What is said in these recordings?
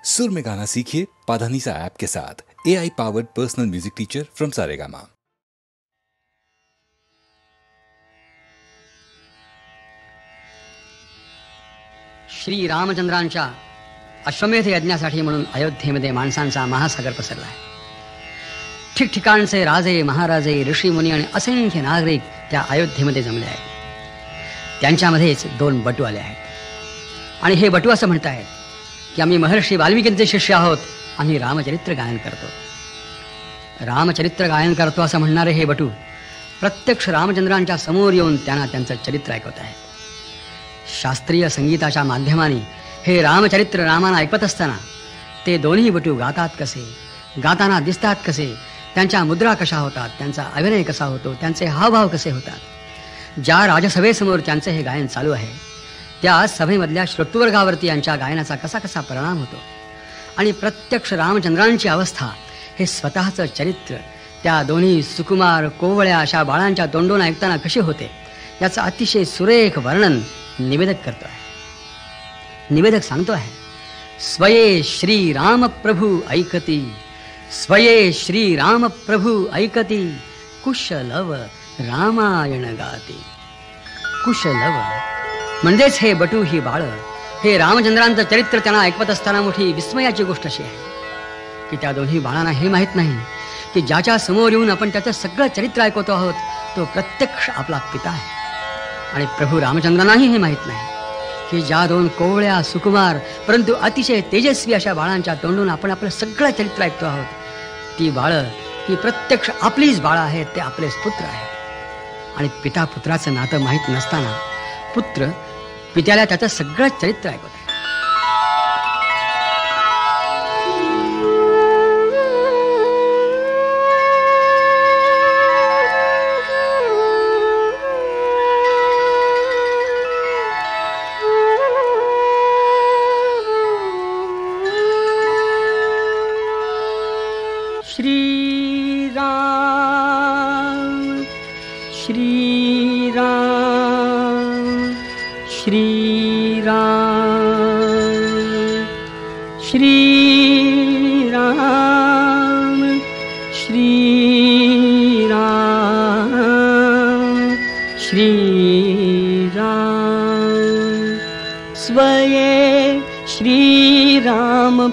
सुर में गाना सीखिए पाधानीसा ऐप के साथ। AI powered personal music teacher from Saregama. Shri रामचंद्रांच्या अश्वमेध यज्ञासाठी म्हणून अयोध्येमध्ये माणसांचा महासागर पसरला आहे. ठिकठिकाणचे राजे, महाराजे, ऋषीमुनी आणि असंख्य नागरिक त्या अयोध्येमध्ये जमले आहेत. त्यांच्यामध्येच दोन बटू आले आहेत आणि हे बटू असं म्हणत आहेत की आम्ही महर्षी वाल्मिकींचे शिष्य आहोत, आम्ही रामचरित्र गायन करतो. रामचरित्र गायन करतो असं म्हणणारे हे बटू प्रत्यक्ष रामचंद्रांच्या समोर येऊन त्यांना त्यांचं चरित्र ऐकवत आहेत. शास्त्रीय संगीताच्या माध्यमाने हे रामचरित्र रामाना ऐकत असताना ते दोन्ही बटू गातात कसे, गाताना दिसतात कसे, त्यांच्या मुद्रा कशा होतात, त्यांचा अभिनय कसा होतो, त्यांचे हावभाव कसे होतात. ज्या राजसभेसमोर त्यांचे हे गायन चालू आहे त्या सभेमधल्या श्रोतृवर्गावरती यांच्या गायनाचा कसा कसा परिणाम होतो आणि प्रत्यक्ष रामचंद्रांची अवस्था, हे स्वतःचं चरित्र त्या दोन्ही सुकुमार कोवळ्या अशा बाळांच्या तोंडून ऐकताना कसे होते याचं अतिशय सुरेख वर्णन निवेदक करतो आहे. निवेदक सांगतो आहे, स्वये श्री राम प्रभू ऐकती, स्वये श्री राम प्रभू ऐकती, कुशलव रामायण गाती. कुशलव म्हणजेच हे बटू, ही बाळ, हे रामचंद्रांचं चरित्र त्यांना ऐकवत असताना मोठी विस्मयाची गोष्ट अशी आहे की त्या दोन्ही बाळांना हे माहीत नाही की ज्याच्या समोर येऊन आपण त्याचं सगळं चरित्र ऐकवतो आहोत तो प्रत्यक्ष आपला पिता आहे. आणि प्रभू रामचंद्रांनाही हे माहीत नाही की ज्या दोन कोवळ्या सुकुमार परंतु अतिशय तेजस्वी अशा बाळांच्या तोंडून आपण आपलं सगळं चरित्र ऐकतो आहोत, ती बाळं ही प्रत्यक्ष आपलीच बाळं आहेत, ते आपलेच पुत्र आहेत. आणि पिता पुत्राचं नातं माहीत नसताना पुत्र पित्याला त्याचं सगळं चरित्र ऐकवत आहे.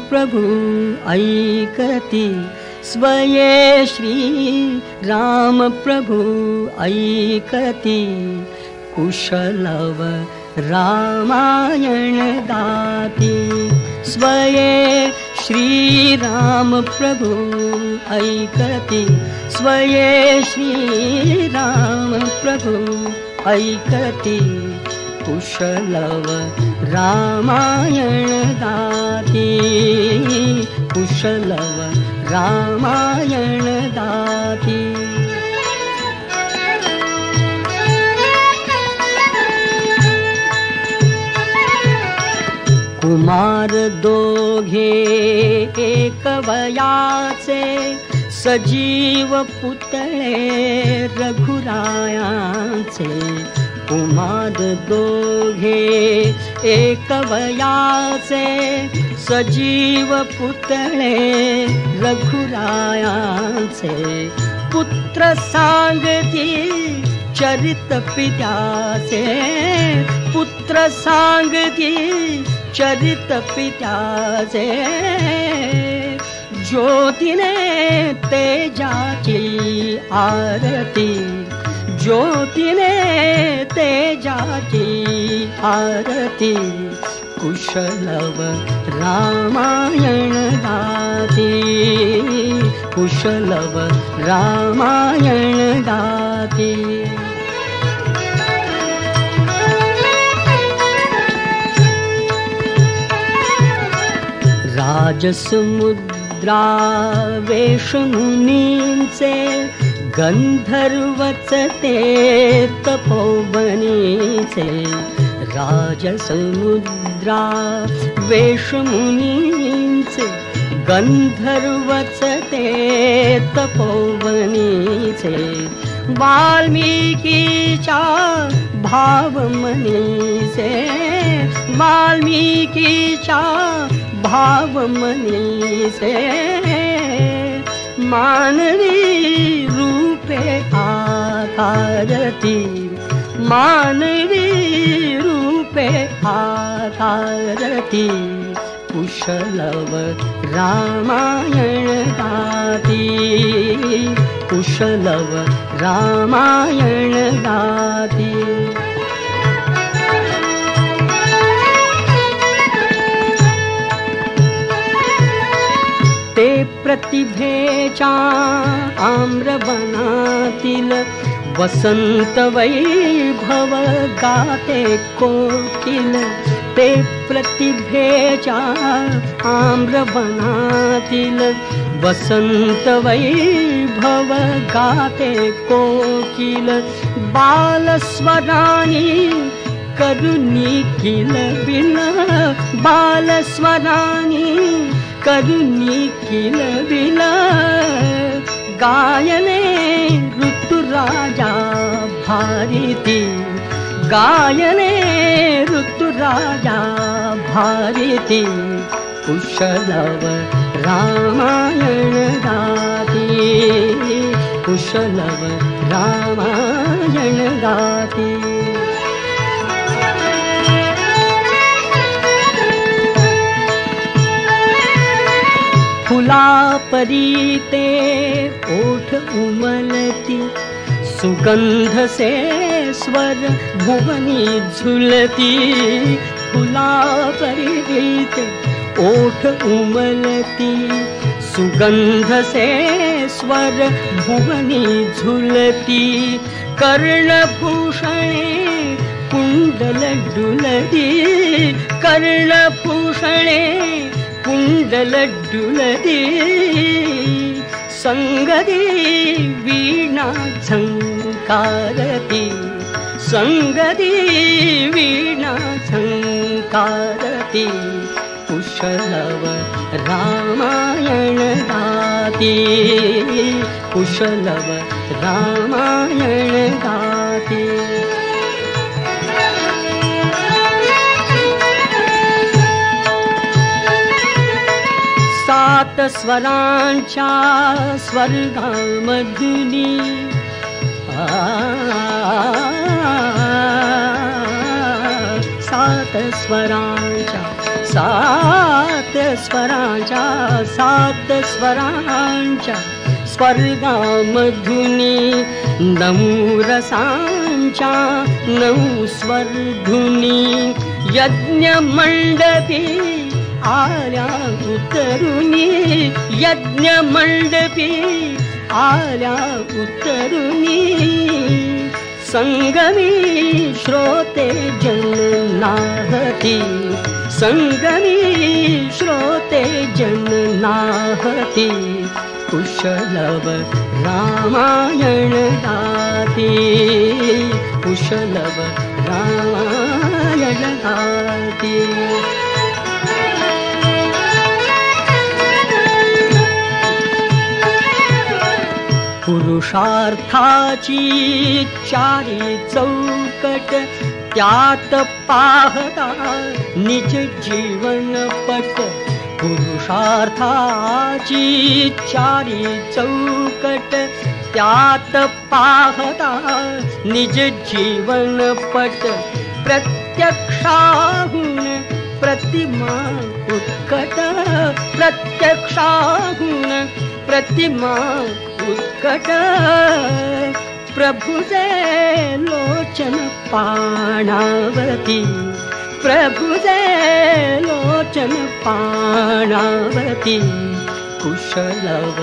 प्रभु ऐकती, स्वये श्री राम प्रभु ऐकती, कुशलव रामायण गाती. स्वये श्री राम प्रभु ऐकती, स्वये श्री राम प्रभु ऐकती, कुशलव रामायण गाती, कुशलव रामायण गाती. कुमार दोघे एक वयाचे, सजीव पुतळे रघुरायांचे. कुमार दोघे एक वयाचे, सजीव पुतळे रघुरायांचे. पुत्र सांगती चरित पित्याचे, पुत्र सांगती चरित पित्याचे. ज्योतीने तेजाची आरती, ज्योतीने तेजाची आरती, कुशलव रामायण गाती, कुशलव रामायण गाती. राजसमुद्रा वेशमुनींचे, गंधर्वच ते तपोवनीचे. राजसमुद्रा वेशमुनींचे, गंधर्वच ते तपोवनीचे. वाल्मिकीच्या भावमनीचे, वाल्मिकीच्या भाव मनीसे मानवी रूपे आकारती मानवी रूपे आकारती कुशलव रामायण गाती कुशलव रामायण गाती ते प्रतिभेच्या आम्रवनातील वसंत वैभव गाते कोकिल ते प्रतिभेच्या आम्रवनातील वसंत वैभव गाते कोकिल बालस्वरानी करुणी किल बिल बालस्वरानी करुणी किल बिल गायने ऋतुराजा भारती गायने ऋतुराजा भारती कुशलव रामायण गाती कुशलव रामायण गाती फुला परीते ओठ उमलती सुगंध से स्वर भुवनी झुलती फुला परीते ओठ उमलती सुगंध से स्वर भुवनी झुलती कर्णभूषणे कुंडल डुलती कर्णभूषणे कुंडल डुलती संगती वीणा झंकारती संगती वीणा झंकारती कुशलव रामायण गाती कुशलव रामायण गाती सात स्वरांच्या स्वर्गामधुनी सात स्वरांच्या स्वर्गामधुनी नऊ रसांच्या नऊ स्वरधुनी यज्ञ मंडपी आल्या उतरुनी यज्ञ मंडपी आल्या उतरुनी संगमी श्रोते जननाहती संगमी श्रोते जननाहती कुशलव रामायण गाती कुशलव रामायण गाती पुरुषार्थाची चारी चौकट त्यात पाहता निज जीवनपट पुरुषार्थाची चारी चौकट त्यात पाहता निज जीवनपट प्रत्यक्षाहून प्रतिमा उत्कट प्रत्यक्षाहून प्रतिमा उत्कट प्रभुजे लोचन पाणावती प्रभुजे लोचन पाणावती कुशलव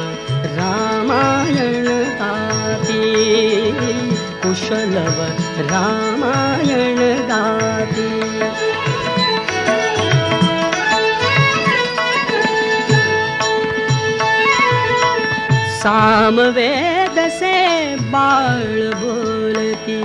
रामायण गाती कुशलव रामायण गाती सामवेद से बाळ बोलती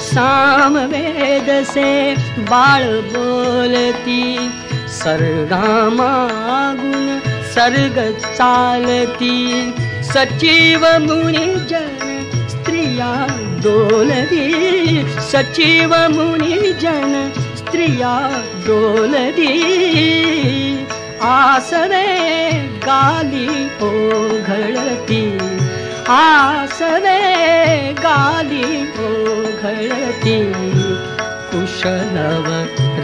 सामवेद से बाळ बोलती सर्गामागुन सर्ग चालती सचिव मुनी जन स्त्रिया डोलदी, सचिव मुनी जन स्त्रिया डोलदी, आसवे गाली ओघळती, आसवे गाली ओघळती, कुशलव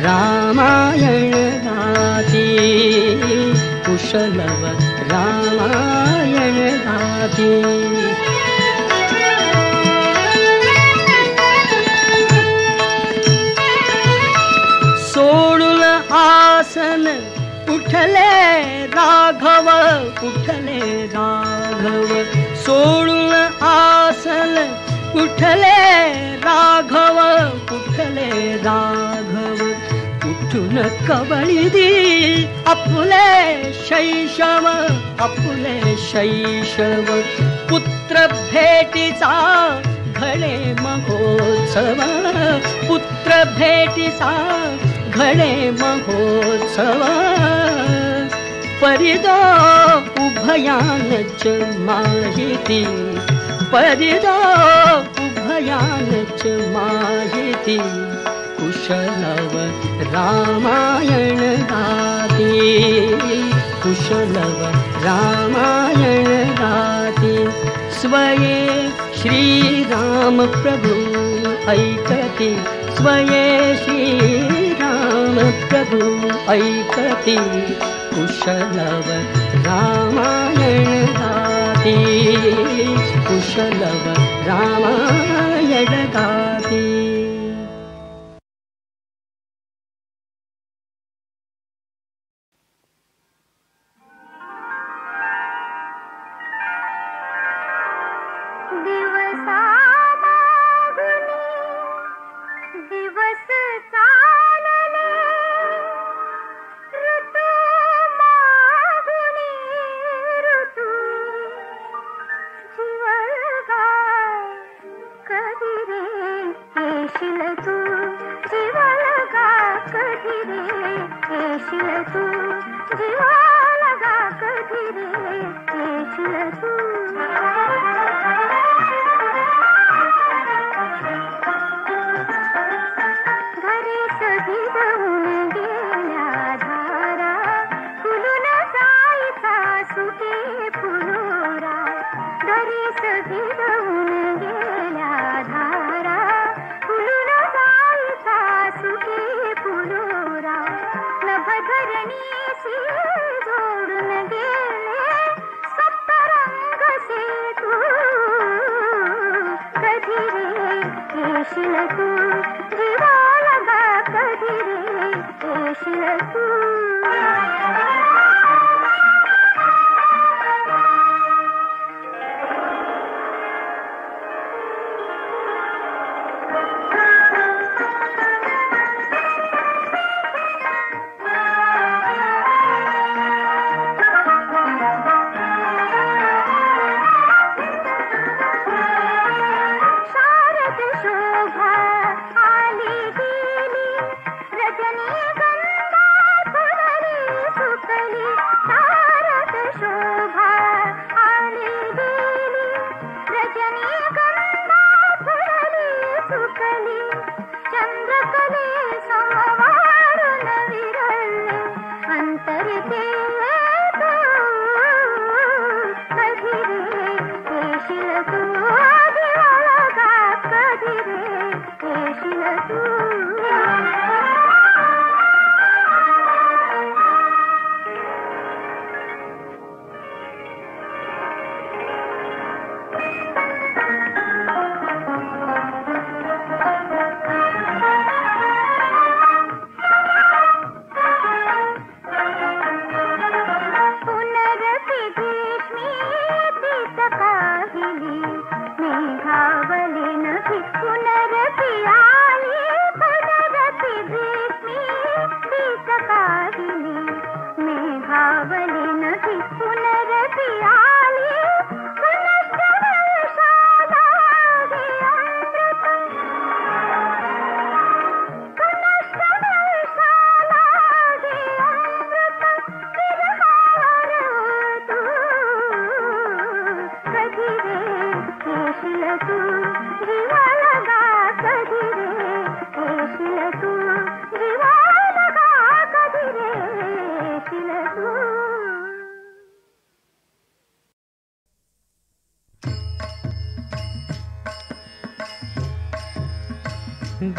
रामायण गाती, कुशलव रामायण गाती. सोडून आसन उठले राघव, उठले राघव, सोडून आसन उठले राघव, उठले राघव, उठून कवळी आपुले शैशव, आपुले शैशव, पुत्र भेटीचा घडे महोत्सव, पुत्र भेटीचा घडे महोत्सव, परिदो उभयानच माहिती, परिदो उभयानच माहिती, कुशलव रामायण गाती, कुशलव रामायण गाती. स्वये श्रीराम प्रभु ऐकती, स्वये श्रीराम प्रभु ऐकती, कुशलव रामायण गाती, कुशलव रामायण गाती.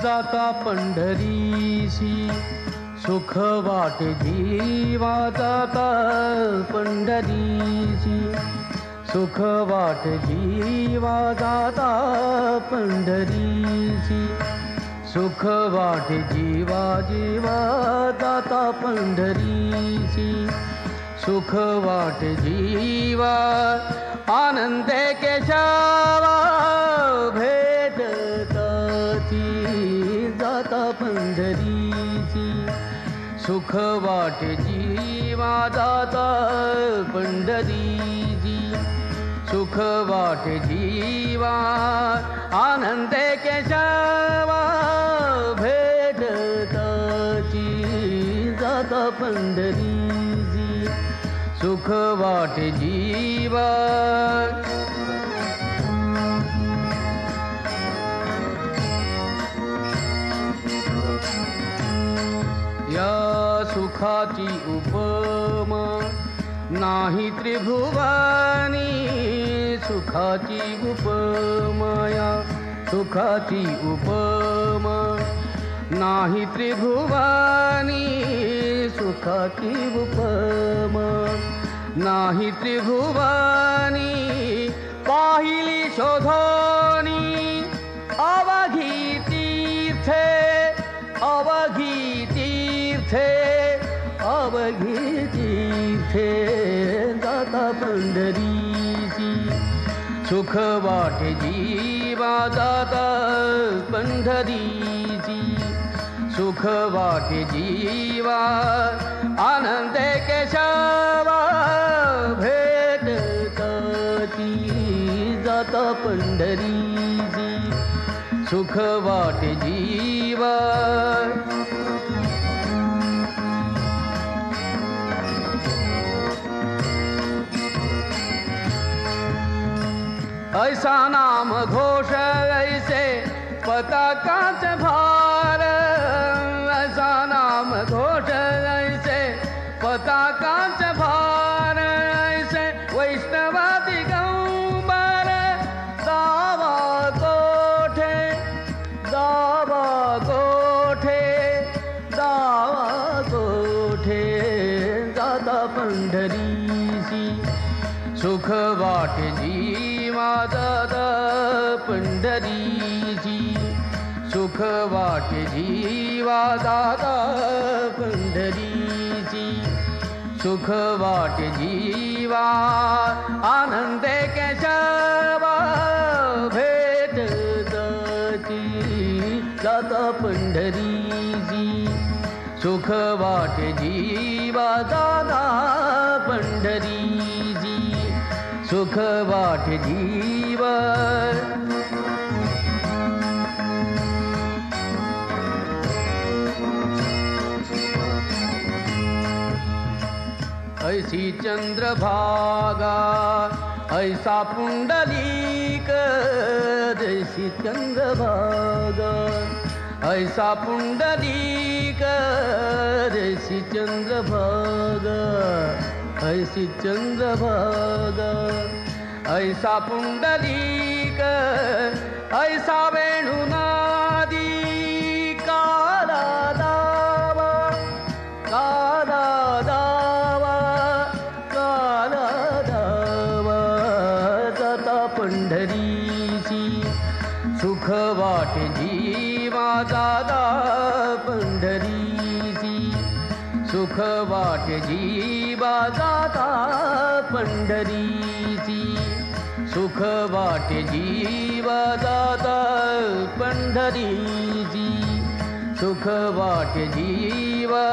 जाता पंढरीसी सुख वाटे जीवा जाता पंढरीसी सुख वाटे जीवा जाता पंढरीसी सुख वाटे जीवा जीवा जाता पंढरीसी सुख वाटे जीवा आनंदे केशवा भेटताची जाता पंढरीची सुख वाटे जीवा जाता पंढरीची सुख वाटे जीवा आनंदे केशवा भेटताची जाता पंढरीची सुख वाटे जीवा या सुखाची उपमा नाही त्रिभुवनी सुखाची उपमा या सुखाची उपमा नाही त्रिभुवनी सुखाची उपमा नाही त्रिभुवनी पाहिली शोधोनी अवघी तीर्थे अवघी तीर्थे अवघी तीर्थे जाता पंढरीची सुख वाटे जीवा जाता पंढरीची सुख वाटे जीवा आनंदे केशवा भेटताची जाता पंढरीची सुख वाटे जीवा ऐसा नाम घोष ऐसे पताकाच भार ऐसा नाम घोष ऐसे पताकाच भार ऐसे वैष्णवा दिगंबर दावा कोठे दावा कोठे दावा कोठे जाता पंढरीसी सुख वाटे जीवा जाता पंढरीची सुख वाटे जीवा जाता पंढरीची सुख वाटे जीवा आनंदे केशवा भेटताची जाता पंढरीची सुख वाटे जीवा जाता पंढरीची सुख वाटे जीवा ऐसी चंद्रभागा ऐसा पुंडलीक जैसी चंद्रभागा ऐसा पुंडलीक जैसी चंद्रभागा ऐसी चंद्रभागा ऐसा पुंडलीक ऐसा वेणुनादी काला दावा काला दावा काला दावा जाता पंढरीची सुख वाटे जीवा जाता पंढरीची सुख वाटे जीवा जाता पंढरीची सुख वाटे जीवा जाता पंढरीची सुख वाटे जीवा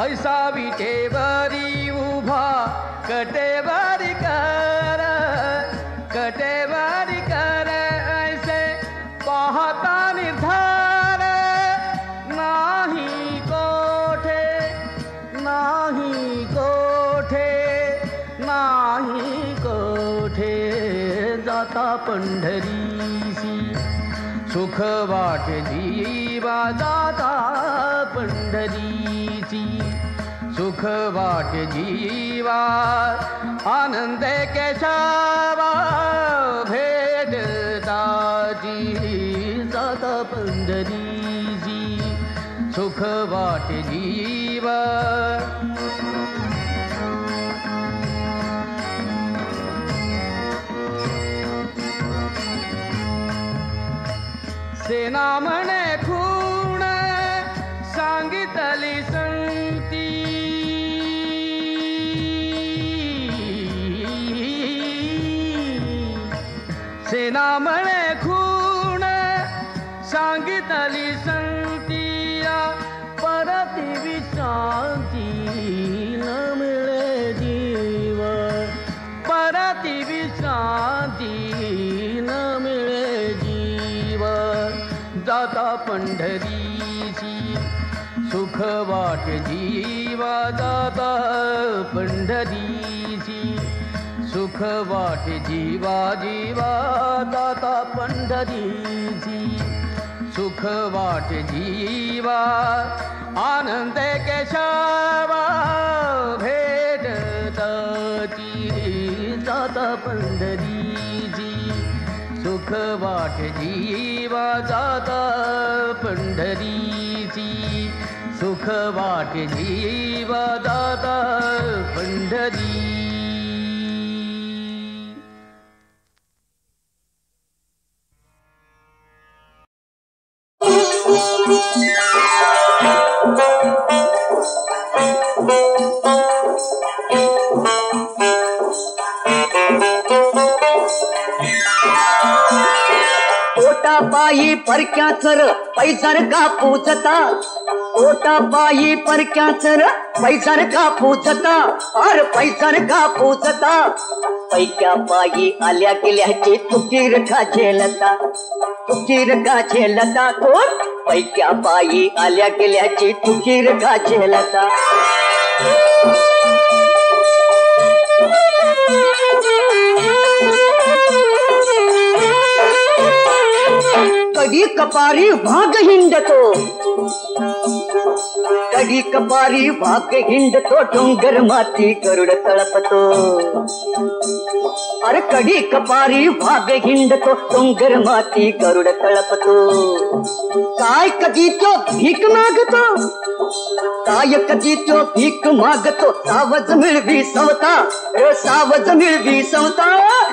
ऐसा विटेवरी उभा कटेवरी कर कटेवरी कर ऐसे पाहता निर्धार नाही पंढरीसी सुख वाटे जीवा जाता पंढरीसी सुख वाटे जीवा आनंद केशवा भेटताची जाता पंढरीसी सुख वाटे जीवा सेना म्हणे खूण सांगितली संती सेना म्हणे खूण सांगितली संतीया परती विश्रांती न मिळे जीव परती विश्रांती न मिळे जीव जाता पंढरीसी सुख वाटे जीवा जाता पंढरीसी सुख वाटे जीवा जीवा जाता पंढरीसी सुख वाटे जीवा आनंद केशवा भेटताची जाता पंढरीसी सुख वाटे जीवा जाता पंढरीसी सुख वाटे जीवा जाता पंढरी पोटा पायी परक्या चर पैसर का पूजता पोटा पायी परक्या चर पैसर का पूजता और पैसर का पूजता पैक्या पायी आल्या गेल्याची तुकीर का झेलता तो पैक्या पायी आल्या गेल्याची तुकीर का झेलता कधी कपारी भाग हिंडतो कधी कपारी भाग हिंडतो डोंगर माती गरुड तळपतो अरे कधी कपारी भाग हिंडतो डोंगर माती गरुड तळपतो काय कधी तो भीक मागतो काय कधी तो भीक मागतो सावज मिळवी सवता सावज मिळवी सवता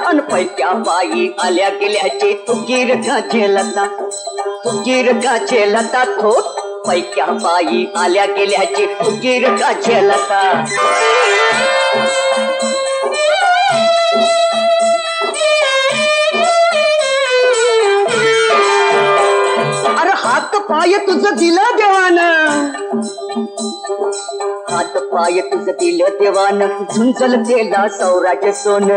अन पैक्या पायी आल्या गेल्याची तुकीर का झेलता थोट पैक्या पायी आल्या गेल्याची तुकीर का झेलता अरे हात पाय तुझं दिलं देवानं हात पाय तुझं दिलं देवानं झुंजल तेला सौराज्य सोन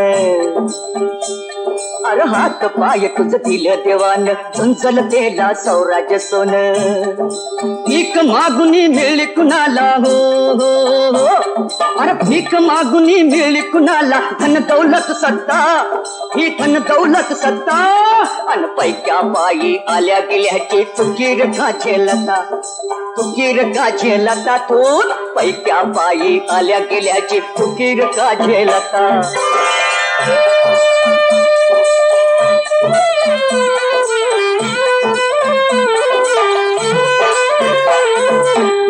अरे हात पाय तुझं दिलं देवानं झुंजल तेला सौराज्य सोन भीक मागुनी मिळली कुणाला हो अरे भीक मागुनी मिळली कुणाला धन दौलत सत्ता ही धन दौलत सत्ता अन पैक्या पायी आल्या गेल्याची तुकीर का झेलता तो पैक्या पायी आल्या गेल्याची तुकीर का झेलता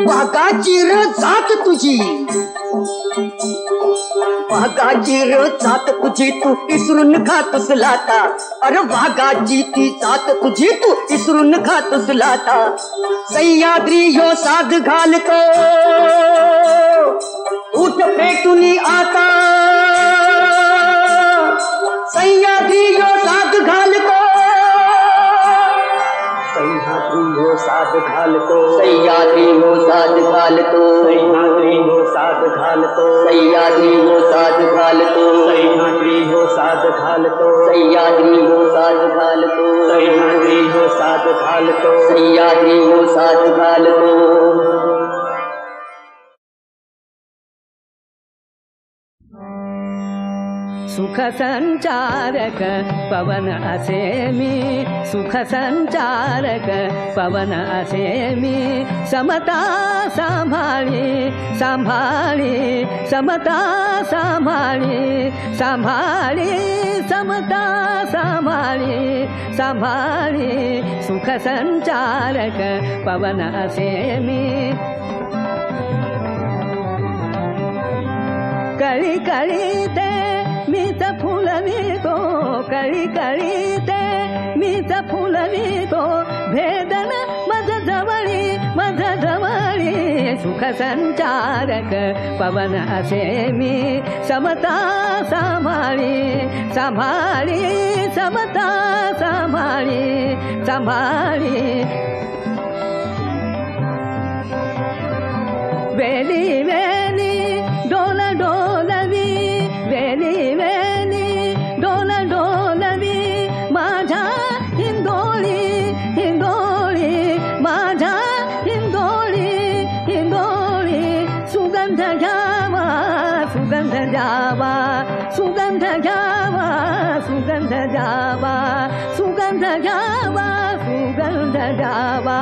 वाघाची र जात तुझी वाघाची र जात तुझी तू इसरून खातोस लाता अरे वाघाची ती जात तुझी तू इसरून खातोस लाता सह्याद्री यो साध घालतो उठ पेटुनी आता सह्याद्री यो साध घालतो सह्याद्री हो साध घालतो सह्याद्री हो साध घालतो सह्याद्री हो साध घालतो सह्याद्री हो साध घालतो सह्याद्री हो साध घालतो सह्याद्री हो साध घालतो सह्याद्री हो साध घालतो सह्याद्री हो साध घालतो सुख संचारक पवन असे मी, सुख संचारक पवन असे मी, समता सांभाळी सांभाळी, समता सांभाळी सांभाळी, समता सांभाळी सांभाळी, सुख संचारक पवन असे मी. कळी कळी ते मीच फुलवितो, कळी कळी ते मीच फुलवितो, भेदन मज जवळी मज जवळी, सुख संचारक पवन असे मी, समता सांभाळी सांभाळी, समता सांभाळी सांभाळी. वेली वेली डोल डोलवी, वेली वेली डोल डोलवी, माझ्या हिंदोळी हिंदोळी, माझ्या हिंदोळी हिंदोळी, सुगंध घ्यावा सुगंध द्यावा, सुगंध घ्यावा सुगंध द्यावा, सुगंध घ्यावा सुगंध द्यावा,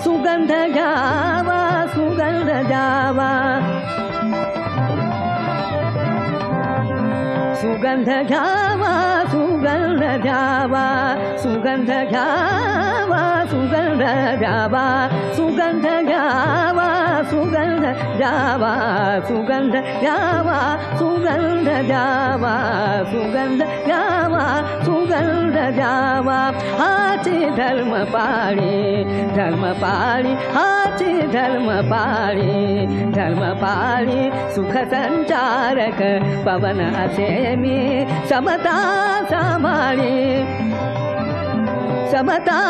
सुगंध घ्यावा सुगंध द्यावा, सुगंध घ्यावा सुगंध द्यावा, सुगंध घ्यावा सुगंध द्यावा, सुगंध घ्यावा सुगंध द्यावा, सुगंध घ्यावा सुगंध द्यावा, सुगंध घ्यावा सुगंध द्यावा. हाची धर्म पाळी धर्म पाळी, हाची धर्म पाळी धर्म पाळी, सुख संचारक पवन असे मी, समता सांभाळी समता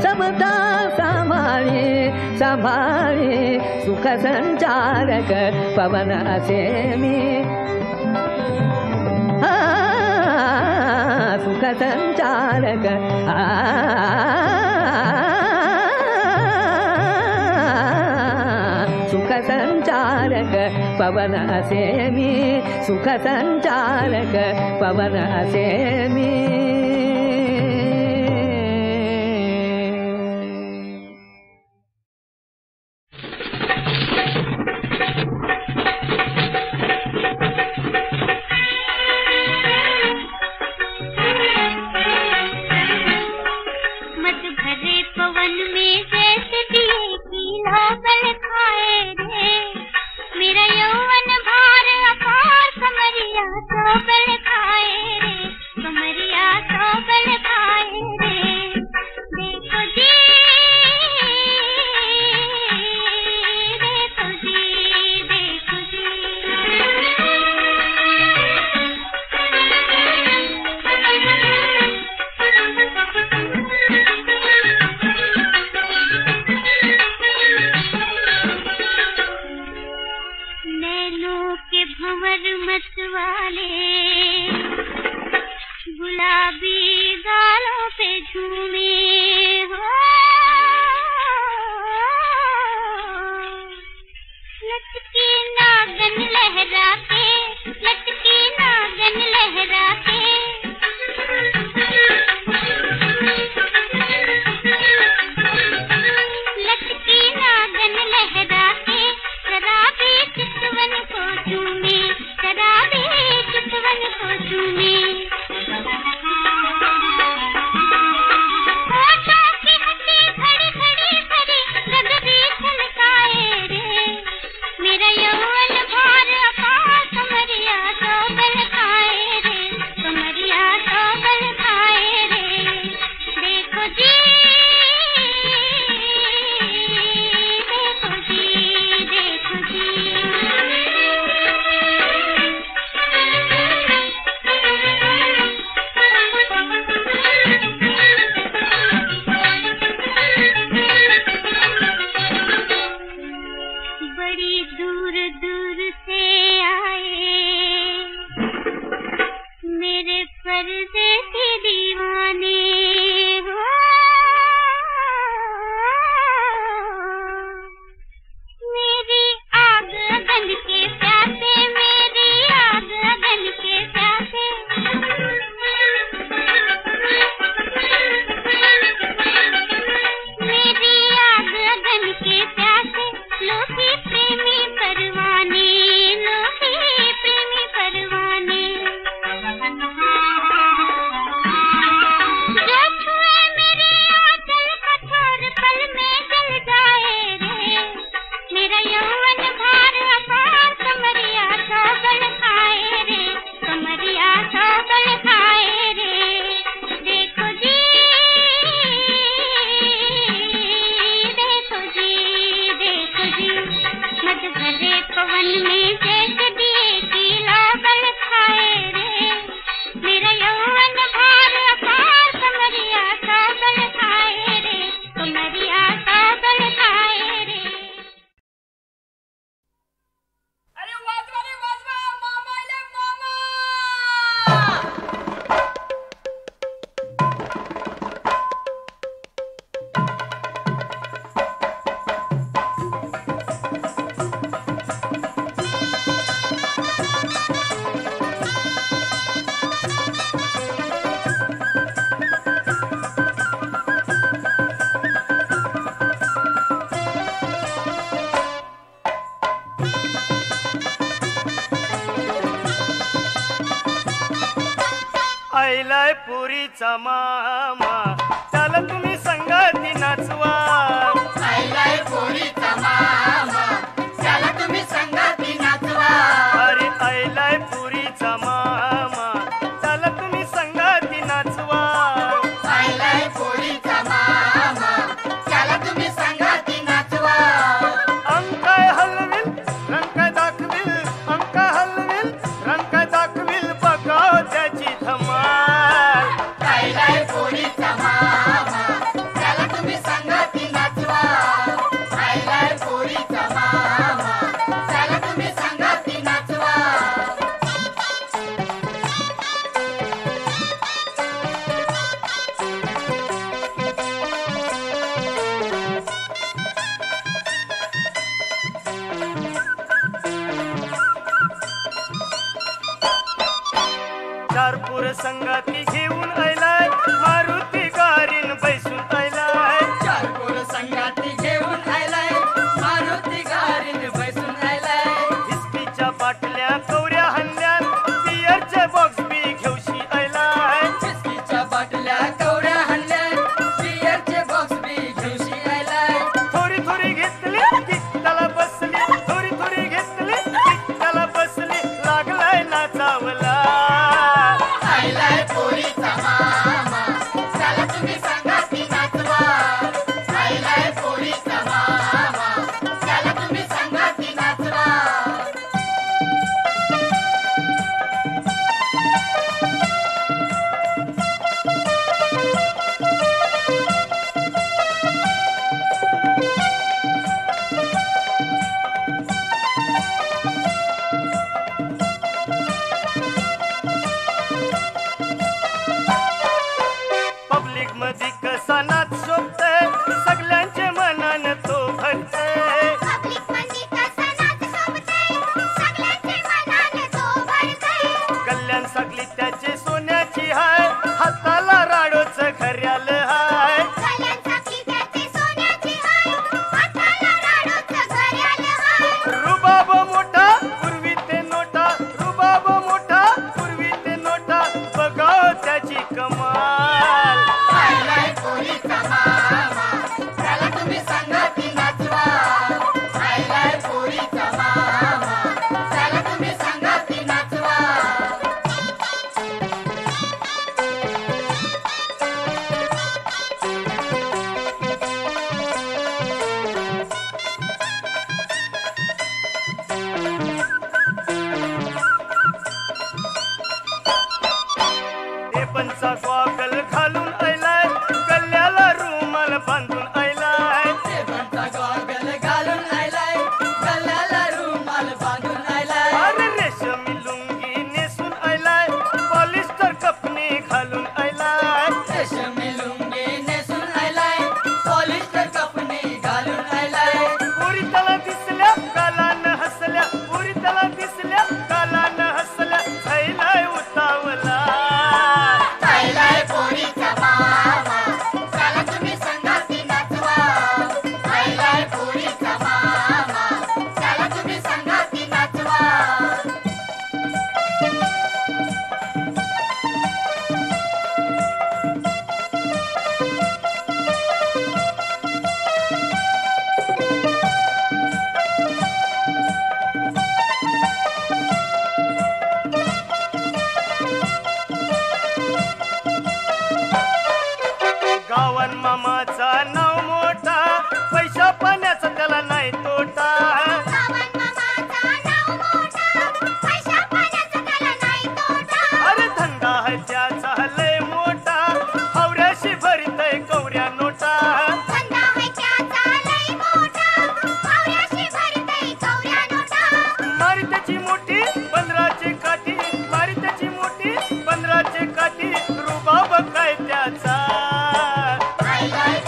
समता सांभाळी सांभाळी, सुख संचारक पवन असे मी, सुख संचारक सुख संचारक पवन असे मी, सुख संचारक पवन असे मी. मेरे पर्दे के दीवाने हो आईलाय पुरीचा मामा त्याला तुम्ही संगती नाचवा. आईलाय पुरीचा मामा त्याला तुम्ही संगती नाचवा. अरे आईलाय पुरीचा मामा त्याला तुम्ही संगती नाचवा. आईलाय पुरीचा मामा त्याला तुम्ही संगती नाचवा. अंकाय हलविल रंकाय दाखविल अंकाय हलविल रंकाय दाखविल बघाव त्याची धमाल. आईलाय पुरीचा मामा त्याला तुम्ही संगती नाचवा. आईलाय पुरीचा मामा त्याला तुम्ही संगती नाचवा. चारपूर संगाती घेऊन आयलाय मारुती गारीन बैसून आयलाय. चारपूर संगाती घेऊन आयलाय मारुती गारीन बैसून आयलाय. हिस्कीच्या बाटल्या कवऱ्या हल्ल्यात बियरचे बॉक्स बी घेऊशी आयलाय. बिस्कीच्या बाटल्या कवड्या हल्ल्या बियरचे बॉक्स बी घेऊशी आयलाय. थोडी थोडी घेतली की त्याला बसली थोडी थोडी घेतली की त्याला बसली लागलाय नाचावला. आईलाय पुरीचा मामा त्याला तुम्ही संगती नाचवा. आईलाय पुरीचा मामा त्याला तुम्ही संगती नाचवा. पब्लिक मध्ये कसा नाच शोभतय सगळ्यांचे मनान तो भरतय. पब्लिक मध्ये कसा नाच शोभतय सगळ्यांचे मनाने तो भरतय. कल्याण सगळी त्याचे सोन्याची हाय हाताला राडोच खऱ्याल हाय. कल्याण साखळी त्याची सोन्याची हाय हाताला राडोचं घड्याळ हाय. रुबाब मोठा पूर्वी ते नोटा रुबाब मोठा पूर्वी ते नोटा बघाव त्याची कमाल. आईलाय पुरीचा मामा त्याला तुम्ही संगती नाचवा. आईलाय पुरीचा मामा त्याला तुम्ही संगती नाचवा. हे पंचा गॉगल घालून आयलाय गल्ल्याला रुमाल बांधून आयलाय. देवांचा गॉगल घालून आयलाय गल्ल्याला रुमाल बांधून आयलाय. अरे रेशमी लुंगी नेसून आयलाय पॉलिस्टर कपनी घालून आयलाय. रेशमी लुंगी नेसून आयलाय पॉलिस्टर कपनी घालून आयलाय. पुरी त्याला दिसल्या कालानं हसल्या पुरी त्याला दिसल्या कालानं हसल्या थैलाय उतावला. आईलाय पुरीचा मामा त्याला तुम्ही संगती नाचवा. आईलाय पुरीचा मामा त्याला तुम्ही संगती नाचवा. गावन मामाचा नाव मोठा पैशा पाण्याचा त्याला नाही तोटा. सावंत मामाचा नाव मोठा पैशा पाण्याचा त्याला नाही तोटा. अरे धंदा आहे त्याचा लय मोठा हवऱ्याशी भरितय कवऱ्या नोटा. धंदा आहे त्याचा लय मोठा पावऱ्याशी भरतय कवऱ्या नोटा. मारी त्याची मोठी 15ची काठी मारी त्याची मोठी 15ची काठी रुबाब काय त्याचा. आईलाय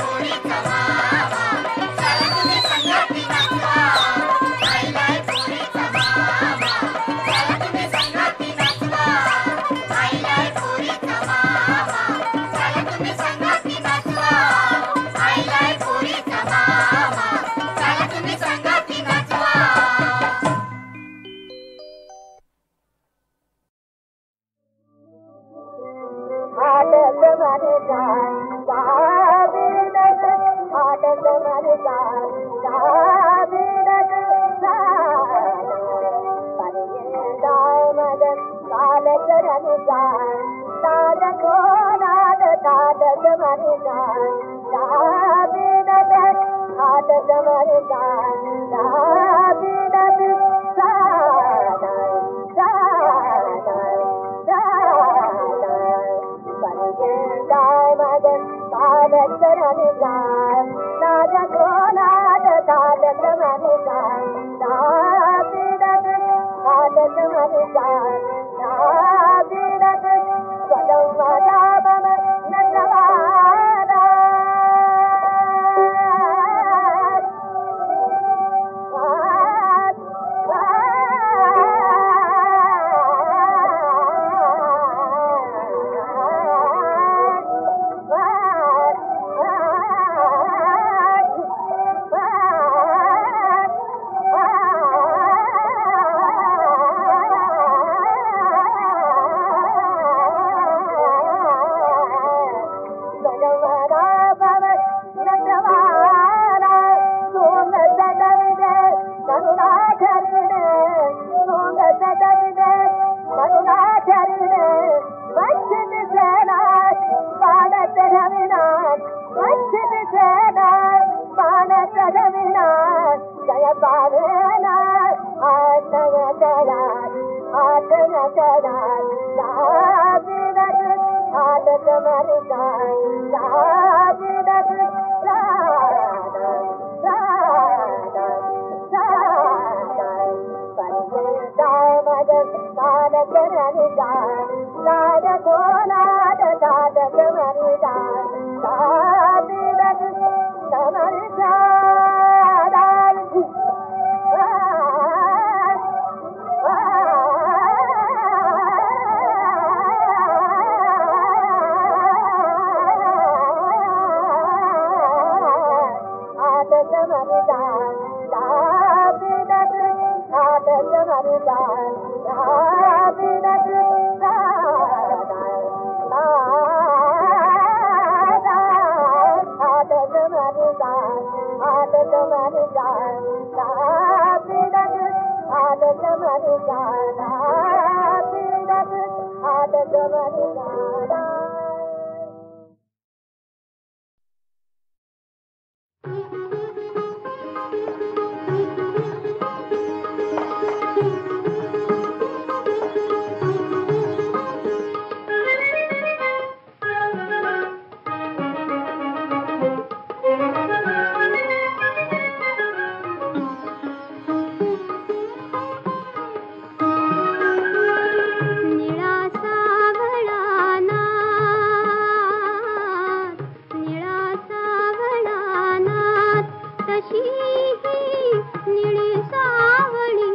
निळी सावळी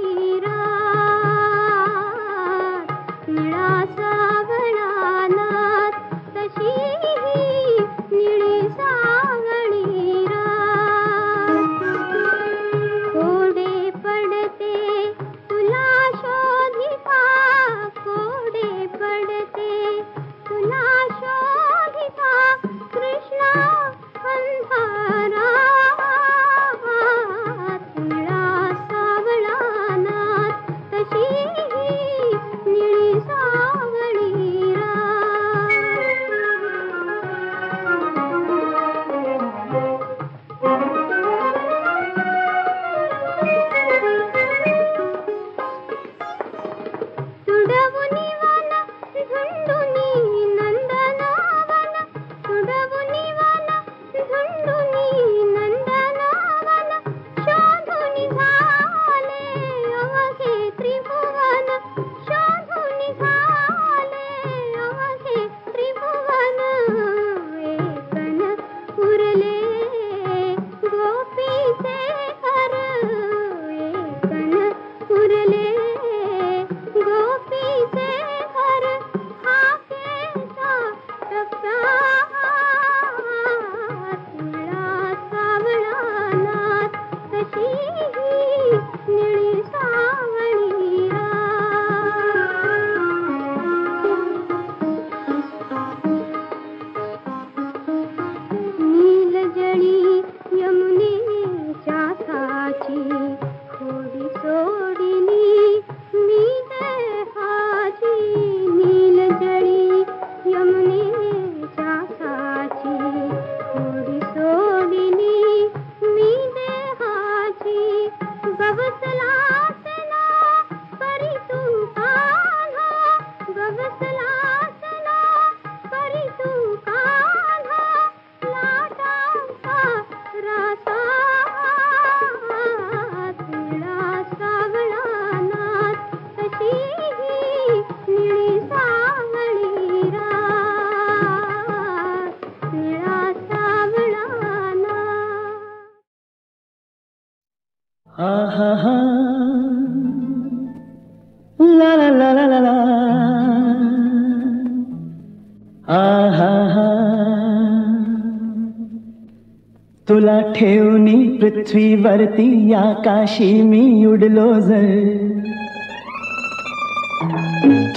तुला ठेवणी पृथ्वीवरती आकाशी मी उडलो जर,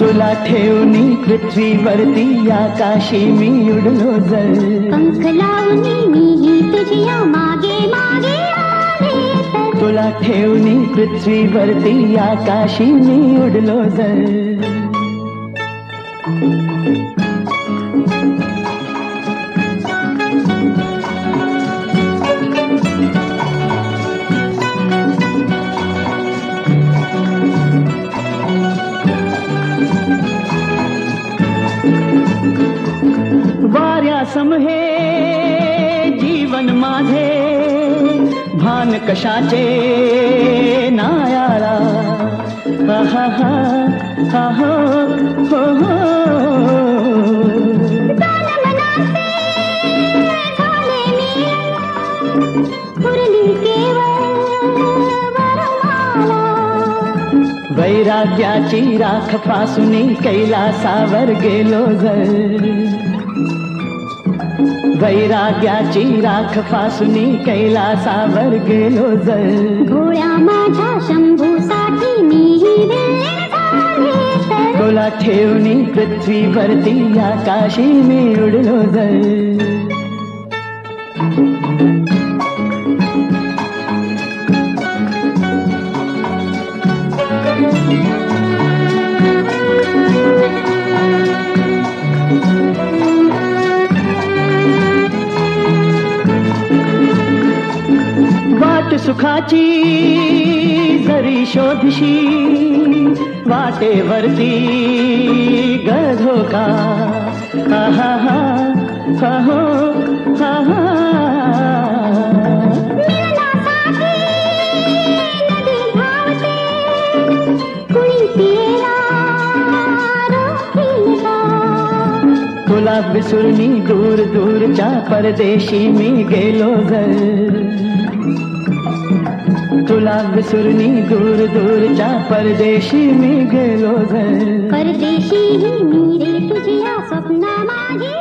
तुला ठेवणी पृथ्वीवरती आकाशी मी उडलो जर, पंख लावणी मीही तुझ्या मागे मागे आले तर, तुला ठेवणी पृथ्वीवरती आकाशी मी उडलो जर. वाऱ्यासम हे जीवन माझे, भान कशाचे नायाला, हा हा हा हो हो हो. वैराग्याची राख फासुनी कैलासावर गेलो जर, वैराग्याची राख फासुनी कैलासावर गेलो जर, घोड्या माझ्या शंभूसाठी मीही दिल्ली झाले तर, तुला ठेवणी पृथ्वीवरती आकाशी मी उडलो जर. वाट सुखाची जरी शोधशी, वाटेवरती गधोका, हा हा हा हा हो हा हा. तुला विसुरणी दूर दूरच्या परदेशी मी गेलो जर, तुला विसुरणी दूर दूरच्या परदेशी मी गेलो जर, परदेशी मी रे तुझ्या स्वप्ना माझी